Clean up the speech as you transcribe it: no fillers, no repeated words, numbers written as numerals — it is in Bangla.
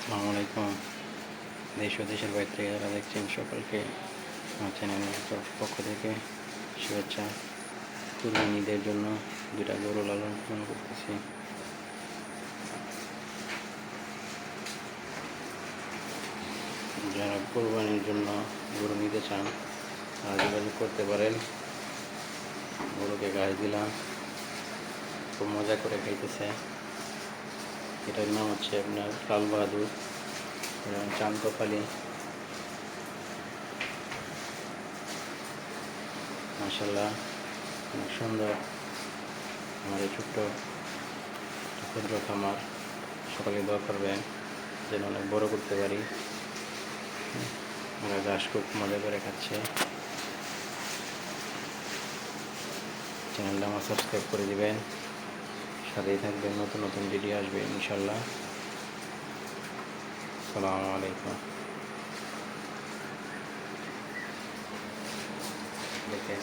আসসালামু আলাইকুম। দেশ ও দেশের বাইরে থেকে যারা দেখছেন সকলকে আমার চ্যানেলের পক্ষ থেকে শুভেচ্ছা। কুরবানি ঈদের জন্য দুটা গরু লালন পালন করতেছি। যারা কুরবানির জন্য গরু নিতে চান তারা যোগাযোগ করতে পারেন। গরুকে ঘাস দিলাম, খুব মজা করে খাইতেছে। এটার নাম হচ্ছে আপনার লাল বাহাদুর, চাঁদকপালি। মাশাআল্লাহ, অনেক সুন্দর। আমার এই ছোট্ট ক্ষুদ্র খামার সকালে দোয়া করবেন যেন অনেক বড় করতে পারি। ওরা ঘাস খুব মজা করে খাচ্ছে। চ্যানেলটা আমার সাবস্ক্রাইব করে দিবেন, সাথেই থাকবেন, নতুন নতুন ভিডিও আসবে ইনশাল্লাহ। আসসালামু আলাইকুম। দেখেন